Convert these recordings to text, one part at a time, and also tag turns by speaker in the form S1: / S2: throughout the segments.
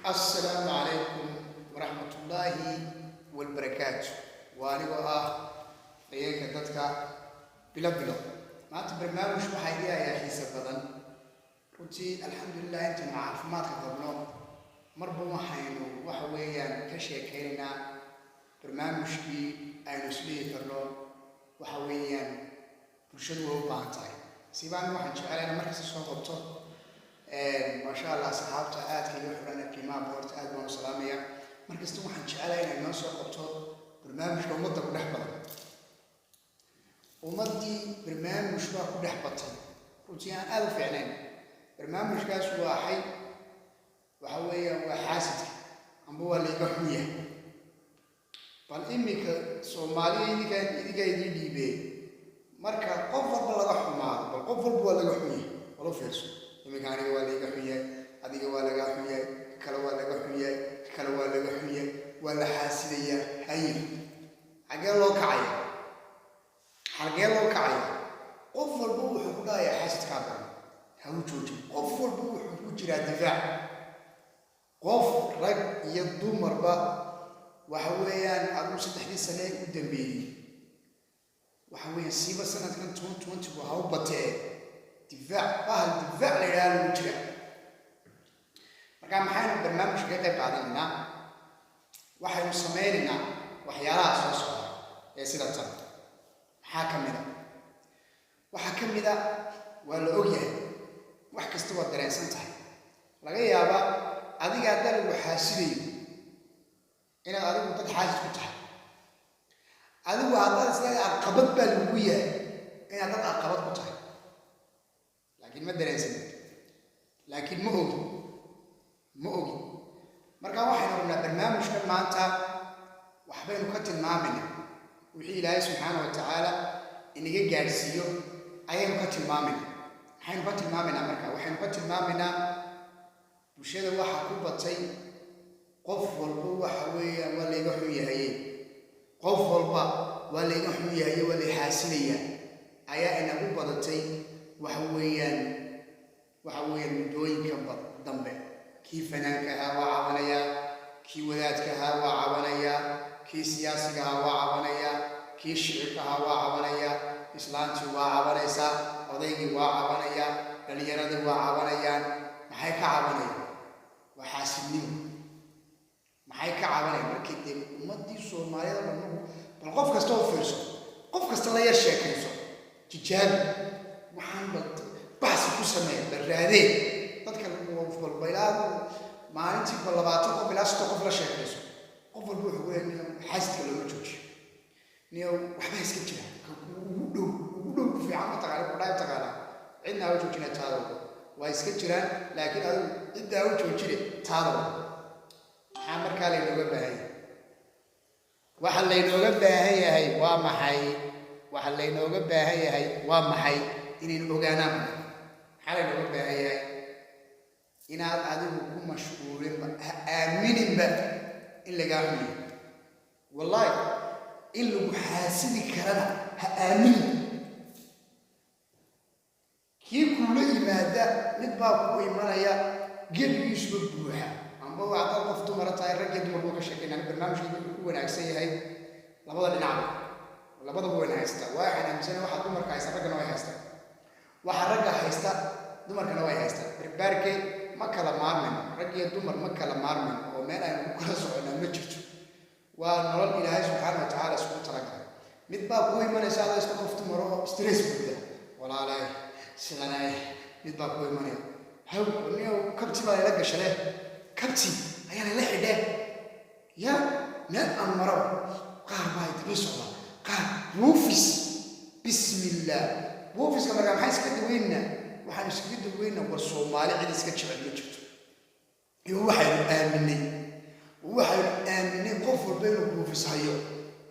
S1: السلام عليكم ورحمة الله وبركاته. وأنا أياك دتك بلا ما تبرنامج وحيدي يا حساب بدن روتين الحمد لله أنت مع ما تقبلون مربو حينو وحويا كشيكينا برنامج في أنسلي فرلون وحويا برشلو بانتاي سيبان واحد شغال أنا مركز الصوت ما شاء الله صحابته آتي يحرنا كما بورت آدم وسلامية مركز واحد شغال أنا الناس وقبته برنامج ومدة كل حبة ومدي برنامج شو كل حبة روتين هذا فعلين برنامج كاس واحد وحويا وحاسد أم هو اللي يقحميه فالإمي كصومالي اللي كان يدي بي مركا قفل بلا قحمة بل قفل بلا قحميه ولا فيرسو إمي كان يقول لي قحميه أديك ولا قحميه كلا ولا قحميه كلا ولا قحميه ولا حاسدية هاي حاجة لو كعية حاجة لو كعية قفل بوح ولا يا حاسد كابر هو جوجي قفل بوح وجرا دفاع قف رج يدو مربا وحويان أدو سدحدي سنة قدام بيني وحويان سيبا سنة كان 2020 وهاو بتاعي دفاع الدفاع ليال وجرا مركان محاين برنامج كده بعدين waxay u sameeynaa waxyaalaha soo socda ee sida tan waxa kamida waa la ogyahay wax kasta waa dareensan tahay laga yaaba adiga hadal waxa siday inaad adigu dad xaasid ku tahay adigu hadal isla aqabad baa lagu yahay inaad dad aqabad ku tahay laakiin ma dareensan laakiin ma ogi marka waxaynu rabnaa barnaamijkan maanta waxbaynu ka tilmaamayna wixii Ilaahay subxaanahu wa ta'ala inaga gaarsiiyo ayaynu ka tilmaamayna waxaynu ka tilmaamayna marka waxaynu ka tilmaamayna bulshada waxa ku batay qof walba waxa weeyaan waa laga xun yahay qof walba waa laga xun yahay waa la xaasinaya ayaa inagu badatay waxa weeyaan mudooyinka dambe كيف فنانكها وعوانيا كي ولادكها وعوانيا كي سياسيها وعوانيا كي شعبها وعوانيا إسلامتي وعوانيسا وضيقي وعوانيا لليرد وعوانيا محيك عوانيا وحاسبني محيك عوانيا مركي مدي صوماليا بالقف كستو فيرسو قف كستو لا يشيكيسو تجابي محمد بحث كسمي بالرادين dadka walbaylaad maalintii balabaato qof ilaa 6 qof la sheekayso qof walba wuxuu leeyahay xaasidka loo joojiyo niyo waxba iska jira ugu dhow fiican ma taqaan ku dhaay taqaan cidna u joojina taado waa iska jiraan laakiin adigu cidda u joojire taado waxa markaa la inooga baahan yahay waa maxay inaynu ogaanaan maxaa la inooga baahan yahay inaad adigu ku mashquulin aaminin ba in laga hubiyo wallahi in lagu xaasidi karana ha aamin kii kullu yimaada mid baa ku imanaya gebigiisu buuxa amba waa dad qof dumar tahay rag iyo dumar ka sheekeynaa barnaamijku ku wanaagsan yahay labada dhinac labada wanaagsan waxaan aaminsan waxa dumarka haysta ragna way haysta waxa ragga haysta dumarkana way haysta barbaarkay ma kala maarmin rag iyo dumar ma kala maarmin oo meel ay ku kala soconaan ma jirto waa nolol Ilaahay subxaanahu wa ta'ala isku talagalay mid baa ku imanaysa aad isku qoftu maro stress buuda walaalay sidanay mid baa ku imanaya haw niyo kabti baa la gashay kabti ayaa la xidhay ya meel aan maro qaar baa idbiso qaar buufis bismillah buufis kama maxay iska duwayna waxaan isku duwayna war Soomaali cid iska jecel ma jirto iyo waxaan aaminay qof walba inuu buufisayo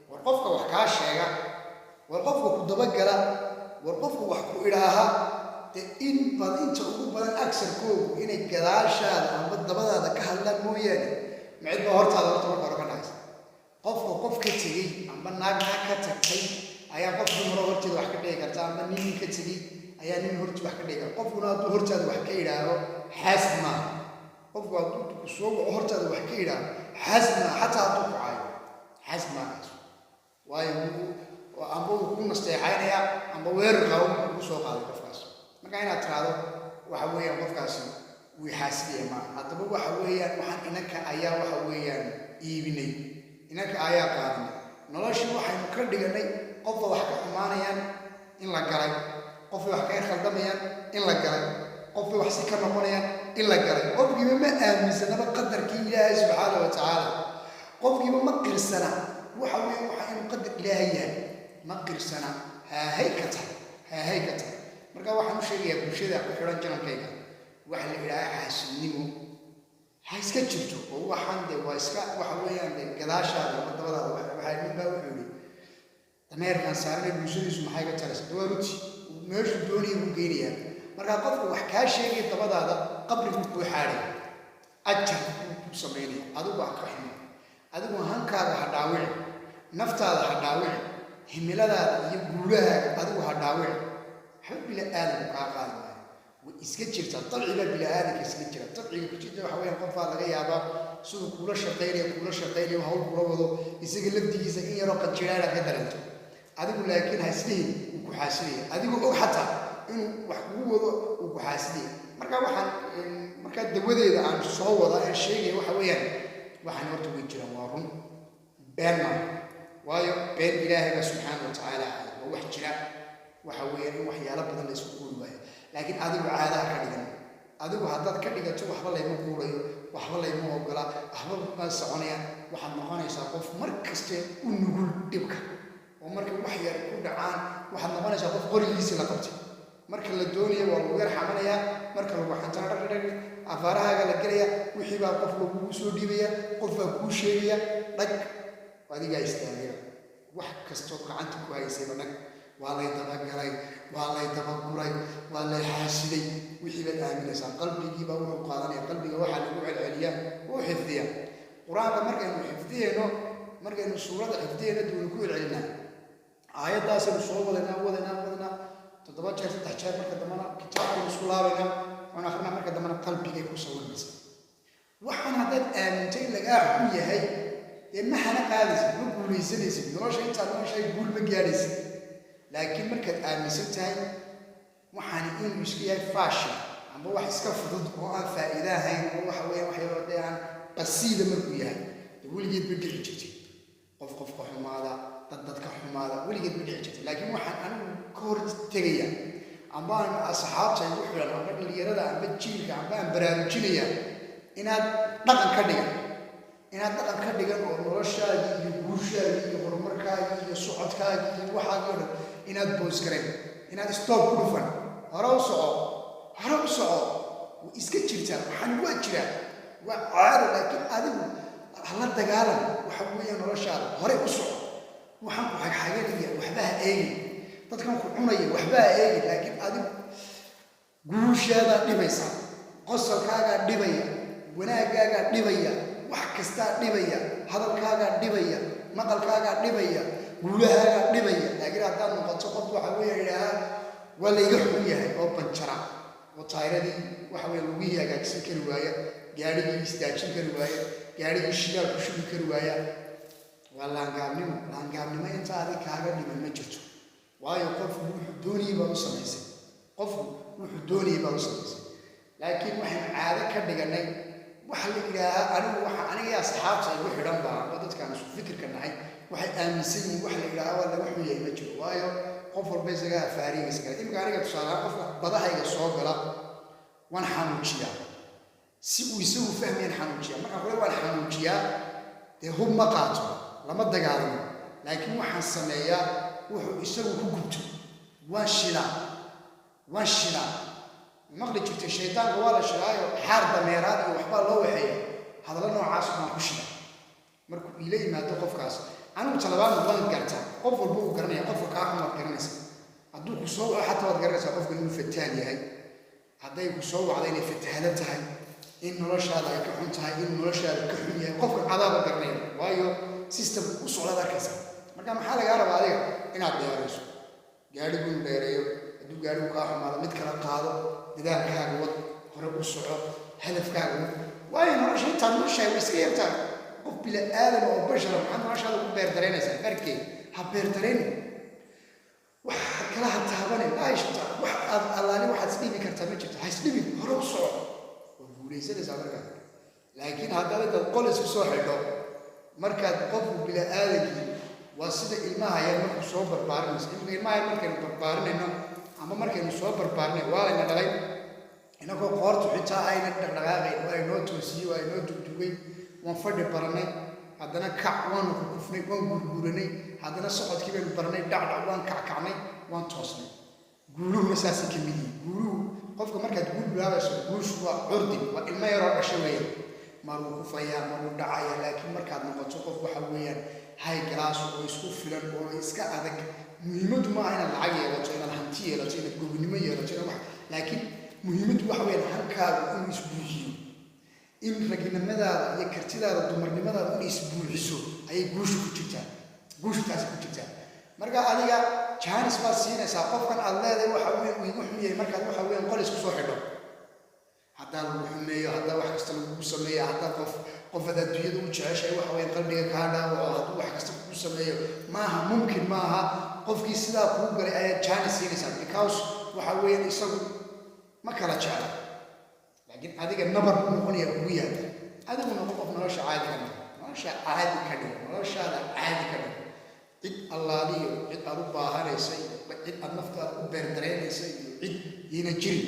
S1: war qofka wax ka sheega war qofka ku daba gala war qofka wax ku ilaaha in badinta ugu badan aksarkoodu inay gadaashaada ama dabadaada ka hadlaan mooyaane mid ba hortaada marka ka dhacay qofka qof ka tagay ama naag ka tagtay ayaa qof dumar horteeda wax ka dhigi karta ama nin ka tagay ayaa nin horti wax ka dhiga qofkuna hadduu hortaada wax ka yidhaaho xaasid maaha qofku hadduu soo waco hortaada wax ka yidhaaho xaasid maaha xataa hadduu ku caayo xaasid maakaas waayo amba uu ku nasteexaynaya amba weerarka ku soo qaaday qofkaas marka inaad tiraahdo waxa weeyaan qofkaasi wii xaasidaya maaha haddaba waxa weeyaan waxaan inanka ayaa waxa weeyaan iibinay inanka ayaa qaadanay noloshii waxaynu ka dhiganay qofka wax ka xumaanayaan in la galay qofkay wax kaga khaldamayaan in la galay qofkay wax si ka noqonayaan in la galay qofkiiba ma aaminsanaba qadarkii ilaahay subxaana wa tacaala qofkiiba ma qirsana waxa weeye waxa inuu qadar ilaahay yahay ma qirsana haahay ka tahay marka waxaan u sheegayaa bulshada ku xidhan janankayga waxa la yidhaaha xaasidnimo ha iska jirto oo waxaan de waa iska waxa weeyaan de gadaashaada ama dabadaada waxaa nin baa wuxuu yidhi dameerkan saaranay bulshadiisu maxay ka taraysa waa ruti meeshuu doonaya buu geynayaa markaa qofku wax kaa sheegay dabadaada qabriguu kuu xaadhay ajar kuu samaynaya adigu wax ka ximo adigu hankaaga ha dhaawici naftaada ha dhaawici himiladaada iyo guulahaaga adigu ha dhaawici waxba bila aadamku kaa qaadi maayo way iska jirtaa dabciga bila aadamka iska jira dabciga ku jirta waxa weeyaan qofbaa laga yaabaa siduu kuula shaqaynayo hawl kula wado isaga lafdigiisa in yaroo qanjiraana ka dareento adigu laakiin haslihin uu ku xaasidaya adigu og xataa inuu wax kugu wado uu ku xaasidaya markaa dawadeeda aan soo wada aan sheegaya waxa weeyaan waxaan horta way jiraan waa run been maaha waayo been ilaahay baa subxaana wa tacaala waa wax jira waxa weeyaan in waxyaalo badan la isku guuri waayo laakiin adigu caadaha ka dhigan adigu haddaad ka dhigato waxba layma guurayo waxba layma ogola waxba ma soconayaan waxaad noqonaysaa qof mar kaste u nugul dhibka oo markay wax yar ku dhacaan waxaad noqonaysaa qof qorigiisii la qabtay marka la doonaya waa lagu yar xamanayaa marka lagu xantana dhagdhag afaarahaaga la gelaya wixii baa qof lagugu soo dhiibaya qof baa kuu sheegaya dhag adigaa istaagaya wax kastoo gacanta ku haysayba dhag waa lay dabagalay waa lay dabaguray waa lay xaasiday wixii baad aaminaysaa qalbigiibaa wuxuu qaadanaya qalbiga waxaa lagu celceliyaa uu xifdiya qur-aanka markaynu suurada xifdiyayna duunu ku celcelinaa aayaddaasaynu soo wadaynaa 7 jeer 3 jeer marka dambana kitaabkaynu isku laabaynaa waan akrinaa marka dambana qalbigay ku sawirmaysa waxaan haddaad aamintay lagaa xun yahay dee ma hana qaadaysid ma guulaysanaysid nolosha intaad nooshahay guul ma gaadhaysid laakiin markaad aaminsan tahay waxaan inuu iska yahay faashil amba wax iska fudud oo aan faa'iido ahayn oo waxa weeyaan wax yaroo dee aan qasiida markuu yahay dee weligeed ma dhici jirtay qofka xumaada dadka xumaada weligeed ma dhici jirtay laakiin waxaan anigu ka hor tegaya amba aan asxaabta igu xidhan amba dhalinyarada amba jiilka amba aan baraarujinaya inaad dhaqan ka dhigan oo noloshaadii iyo guushaadii iyo horumarkaagii iyo socodkaagii iyo waxaagii o dhan inaad boosgareen inaad stoob ku dhufan hore u soco way iska jirtaa waxaan waa jiraa waa caado laakiin adigu hala dagaalan waxa weeya noloshaada hore u soco waxaan ku xagxaganaya waxba ha eegin dadkan ku cunaya waxba ha eegin laakiin adigu guushaadaa dhibaysa qosolkaagaa dhibaya wanaagaagaa dhibaya wax kastaa dhibaya hadalkaagaa dhibaya maqalkaagaa dhibaya guulahaagaa dhibaya laakiin haddaad noqoto qof waxa weeya idhaahaa waa layga xun yahay oo banjara oo taayiradii waxa weeye lugihii hagaagsan kari waaya gaadhigii istaajin kari waaya gaadhigii shidaal ku shubi kari waaya waa laangaabnimo inta adig kaaga dhiman ma jirto waayo qofku wuxuu doonayay baa u samaysay laakiin waxaynu caado ka dhiganay waxa la yidhaahaa aniga asxaabta igu xidhan baa oo dadkaan isku fikirka nahay waxay aaminsan yihiin waxa la yidhaahaa waa laga xun yahay ma jiro waayo qof walba isagaa afaarigaysa kale imika aniga tusaalahaan qofka badahayga soo gala waan xanuujiyaa si uu isagu fahmayaan xanuujiyaa marka hore waan xanuujiyaa dee hub ma qaato lama dagaalamo laakiin waxaan sameeyaa wuxuu isagu ku gubto waan shilaa maqli jirtay shaydaanka waa la shilaayo xaar dameeraad iyo waxbaa loo waxeeya hadallo noocaas baan ku shila markuu iila yimaado qofkaas anigu talabaadna waan gartaa qof walba uu garanaya qofka kaa xun waad garanaysa hadduu ku soo waco xataa waad garanaysaa qofka inuu fataan yahay hadday ku soo wacda inay fatahada tahay in noloshaada ay ka xun tahay in noloshaada ka xun yahay qofka cadaaba garanaya waayo systemka u socdaad arkaysa marka maxaa lagaa rabaa adiga inaad dheerayso gaadhigu inu dheereeyo hadduu gaarigu kaa xumaado mid kala qaado dadaalkaaga wad hore u soco hadafkaaga wad waayo nolosha intaad noloshahay way iska yartaa qof bila aadam oo bashara maxaad noloshaada ku beerdareynaysaa farkeed ha beerdaraynin wax kala ha taabanin aishta wax aad allaali waxaad isdhibi kartaa ma jirto ha isdhibin hore u soco waa guulaysanaysaa markaa laakiin haddaad dad qol isku soo xidho markaad qofku bila aadankii waa sida ilmaha yar markuu soo barbaarinayso ilmaha yar markaynu barbaarinayno ama markaynu soo barbaarinay waa layna dhalay inagoo qoortu xitaa ayna dhaqdhaqaaqayn waa inoo toosiyey waa inoo dugdugay waan fadhi baranay haddana kac waanu kukufnay waan gurguranay haddana socodkii baynu baranay dhacdhac waan kackacnay waan toosnay guuluhuna saasay ka mid yihiin guuluhu qofka markaad guul bilaabayso guushu waa curdin waa ilmo yaroo dhasha weeyaan maruu kufayaa maruu dhacaya laakiin markaad noqoto qof waxa weeyaan hay galaas oo isku filan oo iska adag muhiimaddu maaha inaad lacag yeelato inaad hanti yeelato inaad gobonimo yeelato inaad wax laakiin muhiimaddu waxa weeyaan hankaagu inuu isbuuxiyo in raginimadaada iyo kartidaada dumarnimadaada inay isbuuxiso ayay guushu ku jirtaa guushu taasi ku jirtaa marka adiga jaanis baad siinaysaa qofkan aad leedahay waxa weeyaan uu igu xumeeyey markaad waxa weeyaan qol isku soo xidho haddaa lagu xumeeyo haddaa wax kasta lagugu sameeyo haddaa qofaad adduunyada u jeceshahay waxa weeyaan qalbiga kaa dhaawaco hadduu wax kasta kugu sameeyo maaha mumkin maaha qofkii sidaa kuu galay ayaad jaanis siinaysaa because waxa weeyaan isagu ma kala jecla laakiin adiga nabar u noqonaya ugu yaada adigu noqon qof nolosha caadi ka dhigo nolosha caadi ka dhigo noloshaada caadi ka dhigo cid allaaliyo cid aad u baahanaysa iyo cid aad naftaada u beerdareynaysa iyo cid yiina jirin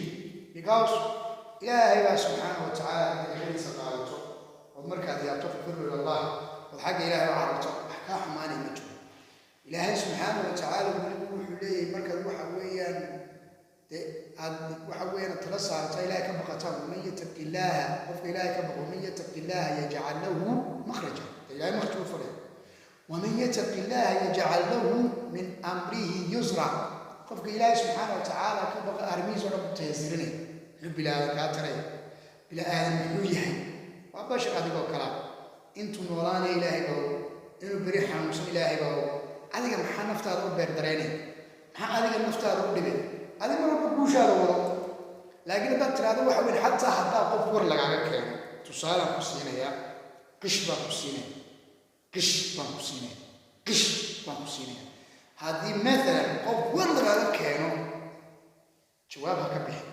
S1: because ilaahay baa subxaanahu watacaala hadda iladiisa qaadato ood markaad yaabto fafiru ilallah ood xagga ilaahay u cararto wax kaa xumaanay ma jiro ilaahay subxaanahu watacaala weliba wuxuu leeyahay markaad waxa weeyaan aad waxa weeyaan tala saarta ilaahay ka baqataan waman yattaqi illaaha qofka ilaahay ka baqo waman yattaqi illaaha yajcal lahu makhraja ilaahay makhraja u fadhiya waman yattaqi illaaha yajcal lahu min amrihi yusra qofka ilaahay subxaanahu watacaala ka baqa arrimihiisa oo dhan ku tayasirinaya muxuu bilaadan kaa taraya bilaadan muxuu yahay waa bashar adigoo kala intuu noolaanaya ilaahay baa inuu beri xanuunsan ilaahay baa adiga maxaa naftaada u beerdareynaya maxaa adiga naftaada u dhibay adiga marba guushaada wado laakiin haddaad tiraahdo waxa weyn xataa haddaa qof war lagaaga keeno tusaalaan ku siinaya qish baan ku siinaya qish baan ku siinaya qish baan ku siinaya haddii maalan qof war lagaaga keeno jawaab ha ka bixi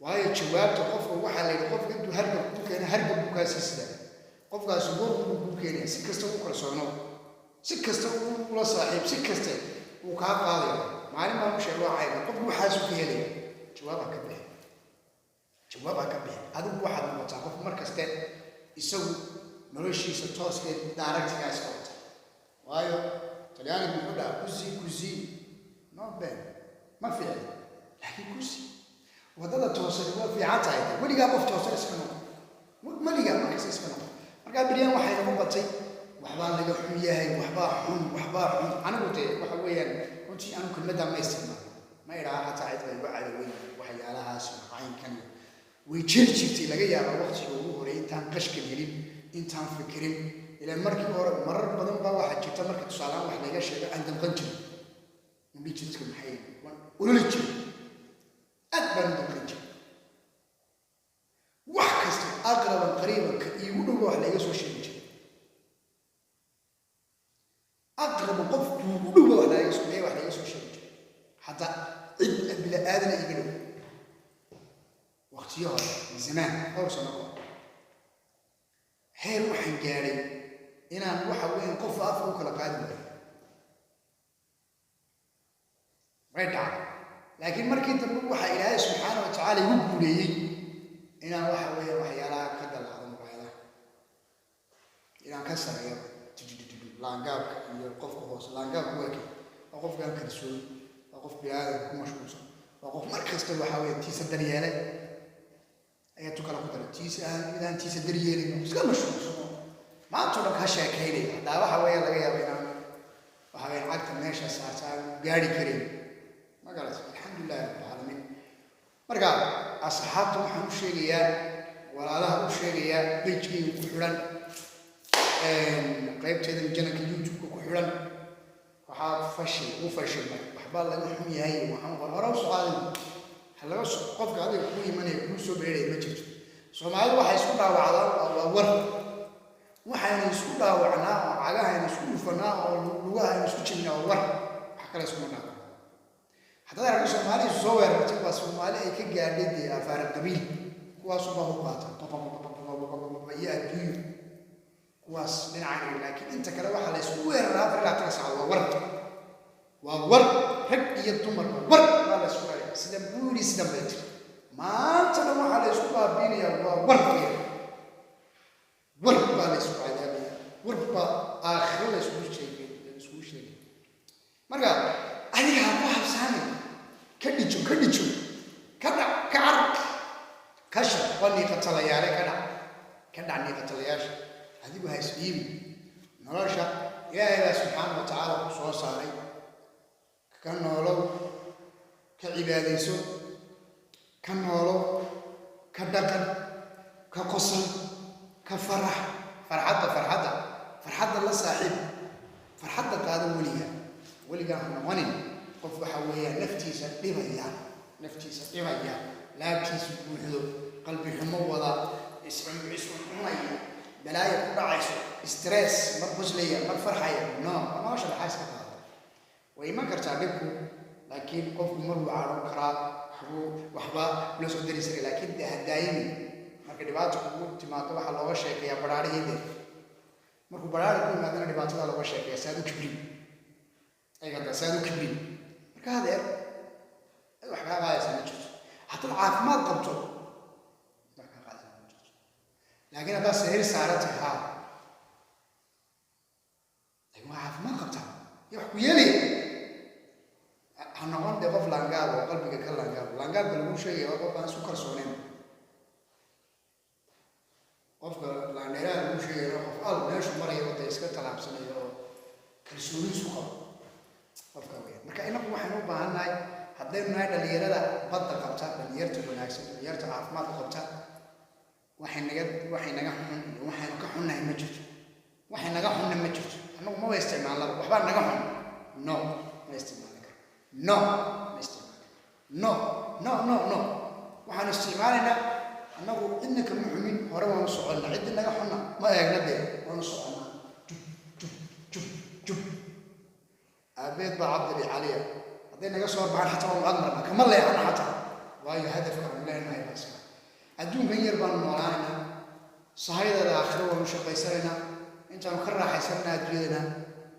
S1: waayo jawaabta qofka waxaa la yidhi qofka intuu hargab kuu keena hargab buu kaa siisida qofkaasi war buu kuu keenaya si kasta u kalsoono si kasta ula saaxiib si kasta uu kaa qaadayo maalin baan u sheeg waa cayba qofku waxaasu ka helaya jawaab ha ka bixi jawaab ha ka bixi adigu waxaad noqotaa qof mar kaste isagu noloshiisa tooskeed daaragtigaa iska wata waayo talyaanigu muxuu dhaha kusi no ben ma fiicin laakiin kusi waddada toosan waa fiican tahay weligaa qof toosan iska noqo weligaa markasta iska noqo markaa biryaan waxay nagu batay waxbaa laga xun yahay waxbaa xun anigu dee waxa weeyaan runtii aanu kelmaddaa ma isticmaalo ma idhaha xataa cid bay uga cadaweyn waxyaalahaas caynkan way jiri jirtay laga yaabaa waqtiga ugu horey intaan qashka gelin intaan fikirin ilaan markii hore marar badan baa waxaa jirta marka tusaalehaan wax laga sheego aan damqan jirin mudhijidka maxay waan ololi jiray aad baan u damqan jiray wax kasta aqraban qariibanka iigu dhowba wax layga soo sheegi jiray aqraba qof kuugu dhowba wax layga soo sheegi jiray حتى عد بلا آذن يقلب واختيار من زمان أو سنة هير وحن جاري إن أنا وين قف أفوق لقادم رجع لكن مركز تقول وحي إلهي سبحانه وتعالى يقول لي إن أنا وين وحي على كذا العظم وهذا إن أنا كسر يا لانجاب يقف قوس لانجاب وكي وقف كان كرسول وقف بهذا مشغول وقف مركز تبع حوالي تيس الدريالة أي تكلم كتر تيس إذا تيس الدريالة بس كم مشغول ما تقولك هالشيء ده وحوالي لقيا بينا وحوالي عقد ماشى ساعة قاري كريم ما قالت الحمد لله رب العالمين مرجع أصحابهم حنو شيئا ولا لها شيئا بيجي كحولان قريب تيجي الجنة كيوتيوب كحولان وحاب فشل وفشل وحب waxbaa laga xun yahay waxaan hore u socdaan halaga qofka adiga ku imanaya ku soo beeray ma jirto Soomaalidu waxay isku dhaawacdaan waa war waxaan isku dhaawacnaa oo cagaha isku dhufanaa oo lugaha isku jibnaa war wax kale isku dhaawacnaa haddii aragto Soomaalidu soo weerartay waa Soomaali ay ka gaadhay afaar qabiil kuwaas oo u qaata iyo adduun kuwaas dhinaca laakiin inta kale waxa la isku weeraraa afar ilaa 9 saacadood waa war rag iyo dumar war baa la isku weeraraa sida buuri sida beet maanta waxa la isku baabiinayaa waa war baa la isku cadaabaya war baa aakhiro la isku sheegay marka adiga ha ku habsaami ka dhijo ka dhac ka ark kasha qani qatalayaale ka dhac ni qatalayaasha adigu ha isbiibi nolosha ilaahay subhanahu wa ta'ala ku soo saaray ka noolow ka cibaadayso ka noolow ka dhaqan ka qosol ka farxadda la saaxiib farxadda qaado weliga noqonin qof waxa weeyaan naftiisa dhibaya laabtiisa buuxdo qalbi xumo wada iscunaya balaayo ku dhacayso stress mar qoslaya mar farxaya no nolosha maxaa iska qaada way ma kartaa dhibku laakiin qofku maruu caaron karaa waxba la soo darisay laakiin hadaayin marka dhibaato ku timaado waxa looga sheekeeyaa baraarihii markuu baraar ku yimaadana dhibaatada looga sheekeeyaa saadu kibrin marka hadeer wax ka qaadaysa ma jirto hatta caafimaad qabto marka qaadaysa ma jirto laakiin hadda sahir saarata ha ay ma caafimaad qabta iyo wax ku yeelay ana qof qof langaab oo qalbiga ka langaab lagu sheegay qof aan isku kalsoonayn qofka laandeeraa lagu sheegay qof al meeshu maray wada iska talaabsanayo kalsooni isku qabo qofka weyn marka inagu waxaan u baahanahay haddaynu nahay dhalinyarada badda qabta dhalinyarta wanaagsan dhalinyarta caafimaad qabta waxay naga xun waxaynu ka xunnahay ma jirto annagu ma isticmaalno waxba naga xun no ma isticmaalno no waxaan isticmaalaynaa annagu cidna kama xumin hore waan u soconnaa cidda naga xunna ma eegna dee waan u soconnaa jub abeed baa cabdi caliya hadday naga soo baxaan xataa waan admarna kama leexana xataa waayo hadafka aan leenahay baas adduunkan yar baan noolaanaynaa sahayda aakhiro waan u shaqaysanaynaa intaan ka raaxaysanaa adduunyadana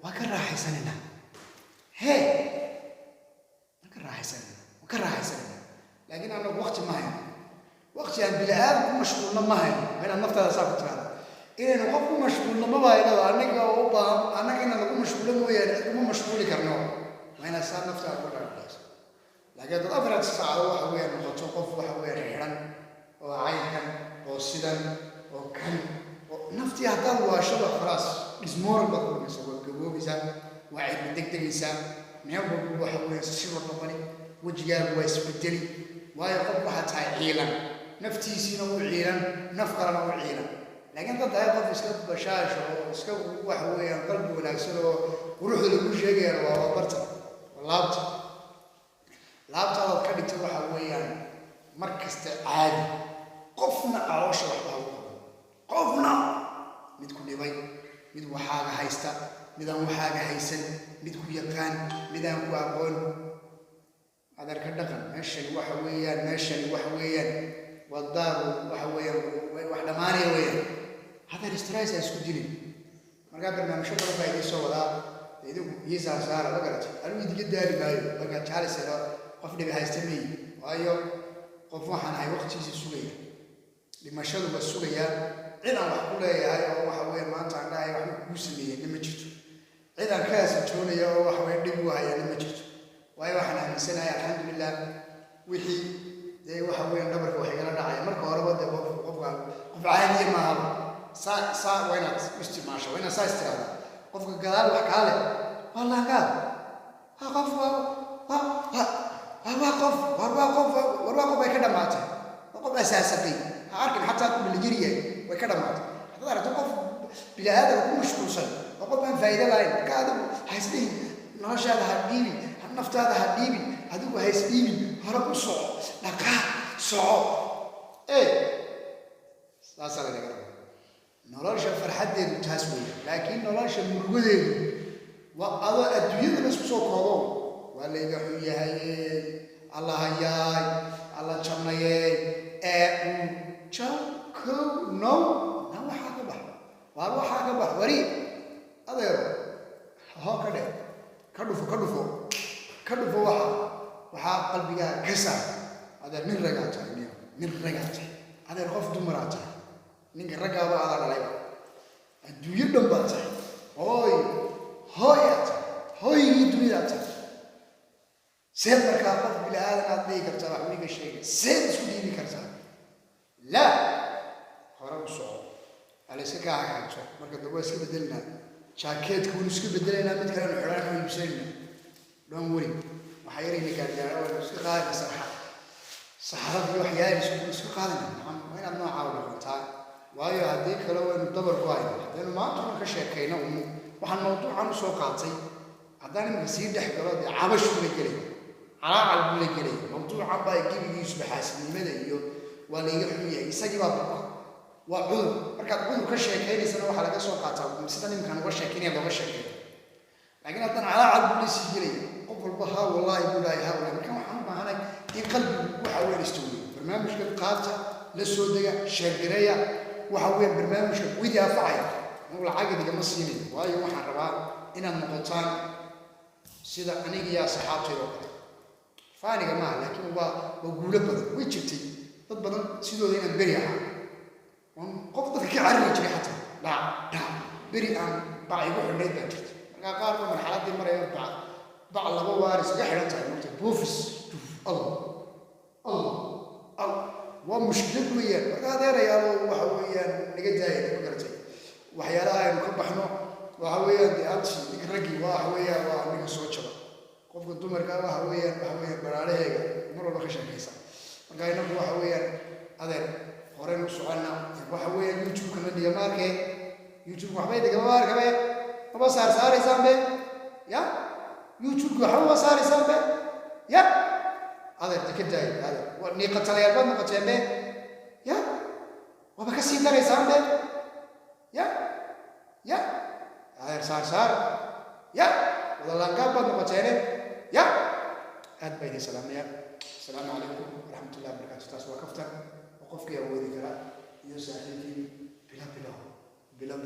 S1: waa ka raaxaysanaynaa ka raaxaysanayna laakiin annagu waqti ma hayno waqti aan bilaadan ku mashquulna ma hayno inaan naftaada saa ku tiraada inaynu qof ku mashquulno ma baayno annaga u baahan annaga inaan lagu mashquulo mooyaane kuma mashquuli karno waa inaad saa naftaada ku raaxayso laakiin dad afar saacadood waxa weeyaan noqoto qof waxa weeyaan xiran oo caynkan oo sidan oo kan oo naftii haddaad waashaba khalaas dhismoor baad kulmaysa waa gaboobaysaa waa cid degdegaysaa meel walba waxa weeyaan sidoo noqoni wajigaagu waa isbedeli waayo qof waxaa tahay ciilan naftiisiina u ciilan naf kalena u ciilan laakiin dad ay qof iska bashaasho oo iska waxa weeyaan qalbi wanaagsan oo quruxda lagu sheegayaan waa barta laabtaada ka dhigtay waxa weeyaan mar kasta caadi qofna caloosha waxba u qabo qofna mid ku dhibay mid waxaaga haysta mid aan waxaaga haysan mid ku yaqaan mid aan ku aqoon adarka dhaqan meeshani waxa weeyaan wadaaru waxa weeyaan wax dhamaanaya weeyaan hada stress isku dilin marka barnaamijyo badan baa idin soo wadaa idigu yiisa saara lagarto anigu idiga daali maayo marka jaalisa qof dhibi haystamay waayo qof waxaan hay waqtigiisa sugaya dhimashadu waa sugaya cid aan wax ku leeyahay oo waxa weeyaan maanta aan dhahay wax ku sameeyay ma jirto cid aan ka soo oo wax weyn dhib u hayay ma jirto waayo waxaan aaminsanahay alxamdulillah wixii day waxa weeyaan dhabarka wax igala dhacay marka hore wada qofka qof caadi ma aha saa waynaad isticmaasho wayna saa istiraada qofka gadaal wax kaale والله قال قف وقف كده ماته وقف أساسي عارف حتى من الجريء وكده ماته هذا تقف بلا هذا وكل مشكوسا وقف من فايدة لاين كذا حسين ناشا هالجيل naftaada ha dhiibin adigu ha isdhiibin hore u soco dhaqaaq soco saasaa lanaga raba nolosha farxaddeedu taas weeye laakiin nolosha murugadeedu waa adoo adduunyada la isku soo koobo waa layga xun yahay allah hayaay allah jabnayey jankow now na waxaa ka bax waar waxaa ka bax wari adeero hoo ka dheh ka dhufo waxaa qalbigaa ka saar adeer nin ragaa tahay nin ragaa tahay adeer qof dumaraa tahay ninka raggaaba adaa dhalayba adduunyo dhan baa tahay hooyaa tahay hooygii dunidaa tahay seed markaa qof bini aadan aad dhihi kartaa wax weliga sheegay seed isku dhiibi kartaa laa hore u soco alayska kaa hagaajo marka dambe waa iska bedelinaa jaakeedka waynu iska bedelaynaa mid kalenu xidhaan oo iibsanayna dhoon weri waxaa yarayna gaargaara waynu iska qaadayna saxarada iyo waxyaalaha isku qaadayna waa inaad noocaa u dhaqantaa waayo haddii kale waynu dabar ku hayna haddaynu maanta una ka sheekayno waxaan mawduucan usoo qaatay haddaan iminka sii dhex galo dee cabashu la gelay calaacal buu la gelay mawduucan baa gebigiisu baxaasinimada iyo waa layga xun yahay isagii baa buka waa cudur markaad cudur ka sheekaynaysana waxaa laga soo qaataa sida nimankaan uga sheekaynaya looga sheekeeyo laakiin haddana calaacal buu la sii gelaya qof walba haa wallaahi buu lahay haa wallaahi marka waxaan u baahanay in qalbigu waxa weyn istooyo barnaamijka qaata la soo dega sheergareeya waxa weyn barnaamijka widi afacaya anigu lacag idigama siinayo waayo waxaan rabaa inaad noqotaan sida aniga iyo asxaabtayda oo kale faaniga maaha laakiin waa guulo badan way jirtay dad badan sidooda inaan beri ahaa qof dadka ka carari jiray xataa dhac beri aan bac igu xidhnayd baa jirta markaa qaar ba marxaladdii maraya bac laba waar isaga xidhan tahay marta boofis allah waa mushkilad weeyaan marka adeerayaalo waxa weeyaan naga daayay ma garatay waxyaalaha aynu ka baxno waxa weeyaan dee abti ninka raggii waxa weeyaan waa ninka soo jaba qofka dumarka waxa weeyaan baraaraheega mar walba ka sheekaysa marka inagu waxa weeyaan adeer horeynu u soconna waxa weeyaan youtube-kana dhigama arkee youtube waxbay dhigama arkabe maba saaraysaan be ya youtube waxba ma saaraysaan be ya adeer ka daayay adeer waa niiqatalayaal baad noqoteen be ya waba ka sii daraysaan be ya adeer saar ya wadalangaab baad noqoteene ya aad baa idin salaamaya asalaamu calaykum waraxmatullahi wabarakaatu taas waa kaftan oo qofkii awoodi karaa iyo saaxiibkii bilo